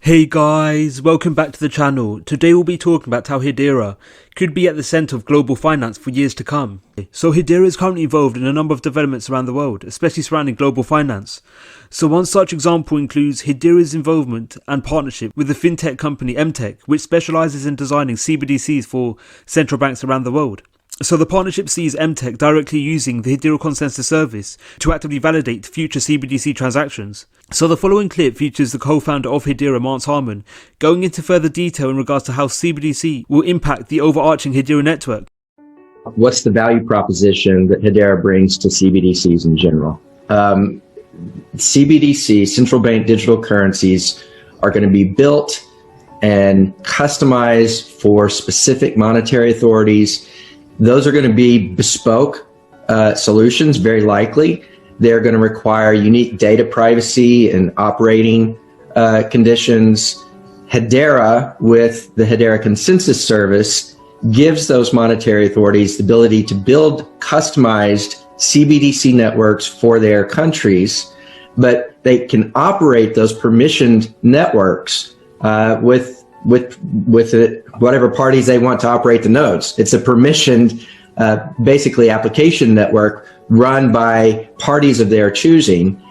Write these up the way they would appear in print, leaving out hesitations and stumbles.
Hey guys, welcome back to the channel. Today we'll be talking about how Hedera could be at the centre of global finance for years to come. So Hedera is currently involved in a number of developments around the world, especially surrounding global finance. So one such example includes Hedera's involvement and partnership with the fintech company MTech, which specialises in designing CBDCs for central banks around the world. So the partnership sees MTech directly using the Hedera consensus service to actively validate future CBDC transactions. So the following clip features the co-founder of Hedera, Mance Harmon, going into further detail in regards to how CBDC will impact the overarching Hedera network. What's the value proposition that Hedera brings to CBDCs in general? CBDC, central bank digital currencies, are going to be built and customized for specific monetary authorities. Those are going to be bespoke solutions, very likely. They're going to require unique data privacy and operating conditions. Hedera, with the Hedera Consensus Service, gives those monetary authorities the ability to build customized CBDC networks for their countries, but they can operate those permissioned networks with whatever parties they want to operate the nodes. It's a permissioned, basically application network run by parties of their choosing.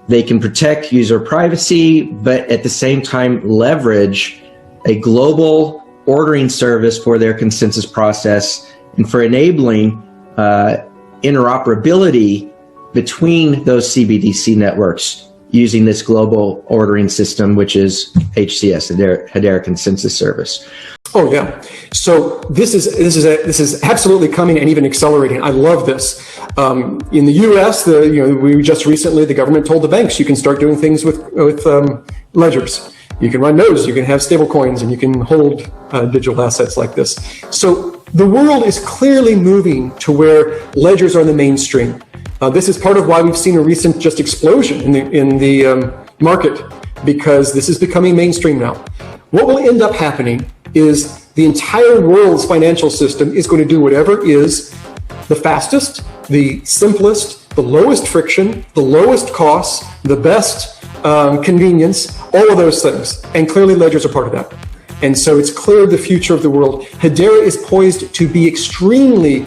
They can protect user privacy, but at the same time leverage a global ordering service for their consensus process and for enabling interoperability between those CBDC networks using this global ordering system, which is HCS, Hedera Consensus Service. Oh yeah. So this is absolutely coming and even accelerating. I love this. In the U.S., we just recently, the government told the banks you can start doing things with ledgers. You can run nodes, you can have stable coins, and you can hold digital assets like this. So the world is clearly moving to where ledgers are the mainstream. This is part of why we've seen a recent just explosion in the market, because this is becoming mainstream now. What will end up happening is the entire world's financial system is going to do whatever is the fastest, the simplest, the lowest friction, the lowest cost, the best convenience, all of those things. And clearly ledgers are part of that. And so it's clear the future of the world. Hedera is poised to be extremely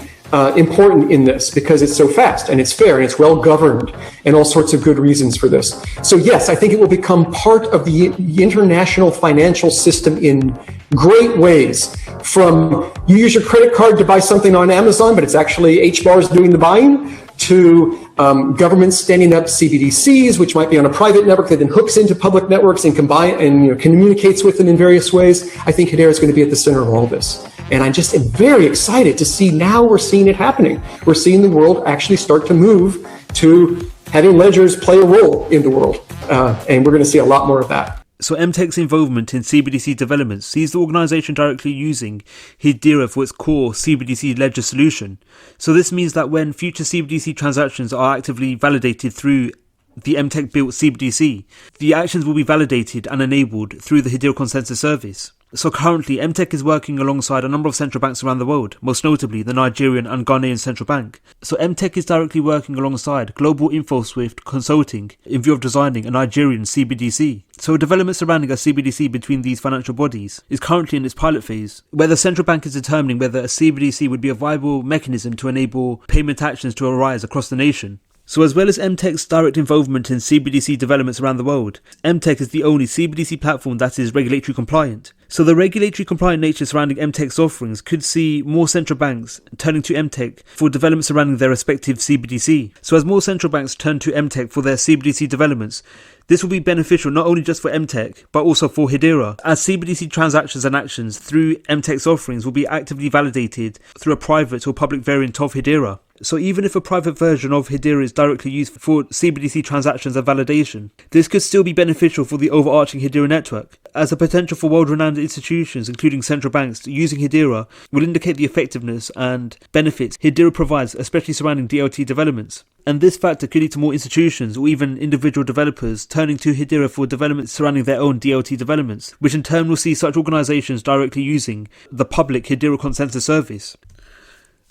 important in this because it's so fast and it's fair and it's well governed and all sorts of good reasons for this. So yes, I think it will become part of the international financial system in great ways. From you use your credit card to buy something on Amazon, but it's actually HBARs doing the buying, to governments standing up CBDCs, which might be on a private network that then hooks into public networks and communicates with them in various ways. I think Hedera is going to be at the center of all of this. And I just am very excited to see now we're seeing it happening. We're seeing the world actually start to move to having ledgers play a role in the world. And we're going to see a lot more of that. So MTech's involvement in CBDC developments sees the organisation directly using Hedera for its core CBDC ledger solution. So this means that when future CBDC transactions are actively validated through the MTech-built CBDC, the actions will be validated and enabled through the Hedera Consensus Service. So currently, MTech is working alongside a number of central banks around the world, most notably the Nigerian and Ghanaian Central Bank. So MTech is directly working alongside Global InfoSwift Consulting in view of designing a Nigerian CBDC. So a development surrounding a CBDC between these financial bodies is currently in its pilot phase, where the central bank is determining whether a CBDC would be a viable mechanism to enable payment actions to arise across the nation. So as well as MTech's direct involvement in CBDC developments around the world, MTech is the only CBDC platform that is regulatory compliant. So the regulatory compliant nature surrounding MTech's offerings could see more central banks turning to MTech for developments surrounding their respective CBDC. So as more central banks turn to MTech for their CBDC developments, this will be beneficial not only just for MTech, but also for Hedera, as CBDC transactions and actions through MTech's offerings will be actively validated through a private or public variant of Hedera. So even if a private version of Hedera is directly used for CBDC transactions and validation, this could still be beneficial for the overarching Hedera network, as the potential for world-renowned institutions, including central banks, using Hedera will indicate the effectiveness and benefits Hedera provides, especially surrounding DLT developments. And this factor could lead to more institutions or even individual developers turning to Hedera for developments surrounding their own DLT developments, which in turn will see such organisations directly using the public Hedera Consensus Service.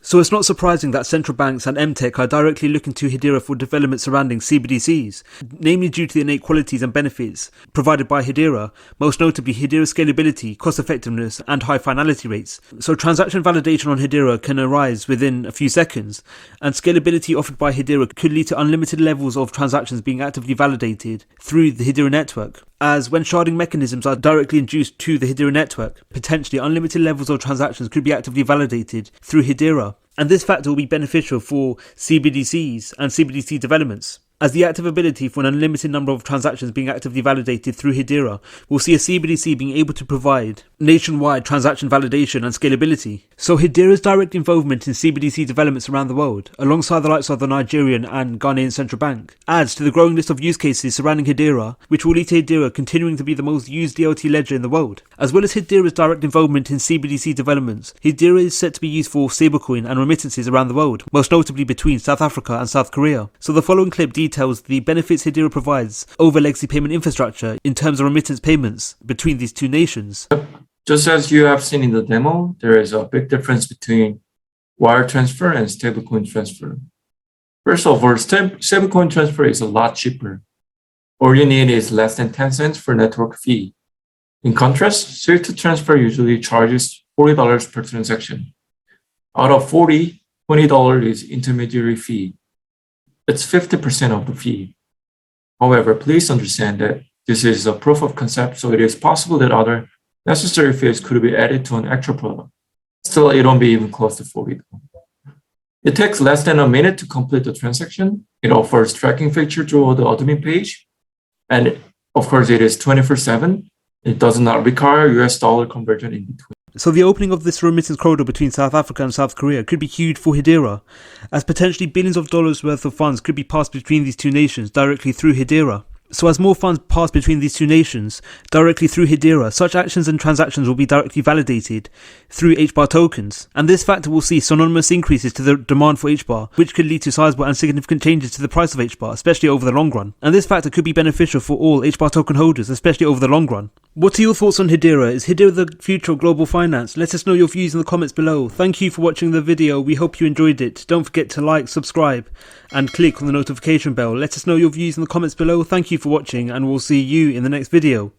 So it's not surprising that central banks and MTech are directly looking to Hedera for developments surrounding CBDCs, namely due to the innate qualities and benefits provided by Hedera, most notably Hedera's scalability, cost effectiveness, and high finality rates. So transaction validation on Hedera can arise within a few seconds, and scalability offered by Hedera could lead to unlimited levels of transactions being actively validated through the Hedera network. As when sharding mechanisms are directly induced to the Hedera network, potentially unlimited levels of transactions could be actively validated through Hedera, and this factor will be beneficial for CBDCs and CBDC developments, as the active ability for an unlimited number of transactions being actively validated through Hedera will see a CBDC being able to provide nationwide transaction validation and scalability. So Hedera's direct involvement in CBDC developments around the world, alongside the likes of the Nigerian and Ghanaian central bank, adds to the growing list of use cases surrounding Hedera, which will lead to Hedera continuing to be the most used DLT ledger in the world. As well as Hedera's direct involvement in CBDC developments, Hedera is set to be used for stablecoin and remittances around the world, most notably between South Africa and South Korea. So the following clip details the benefits Hedera provides over legacy payment infrastructure in terms of remittance payments between these two nations. Just as you have seen in the demo, there is a big difference between wire transfer and stablecoin transfer. First of all, stablecoin transfer is a lot cheaper. All you need is less than 10 cents for network fee. In contrast, SWIFT transfer usually charges $40 per transaction. Out of $40, $20 is intermediary fee. It's 50% of the fee. However, please understand that this is a proof of concept, so it is possible that other necessary fees could be added to an actual product. Still, it won't be even close to $40. It takes less than a minute to complete the transaction. It offers tracking feature through the admin page. And of course, it is 24/7. It does not require US dollar conversion in between. So the opening of this remittance corridor between South Africa and South Korea could be huge for Hedera, as potentially billions of dollars worth of funds could be passed between these two nations directly through Hedera. So as more funds pass between these two nations directly through Hedera, such actions and transactions will be directly validated through HBAR tokens. And this factor will see synonymous increases to the demand for HBAR, which could lead to sizable and significant changes to the price of HBAR, especially over the long run. And this factor could be beneficial for all HBAR token holders, especially over the long run. What are your thoughts on Hedera? Is Hedera the future of global finance? Let us know your views in the comments below. Thank you for watching the video. We hope you enjoyed it. Don't forget to like, subscribe, and click on the notification bell. Let us know your views in the comments below. Thank you for watching, and we'll see you in the next video.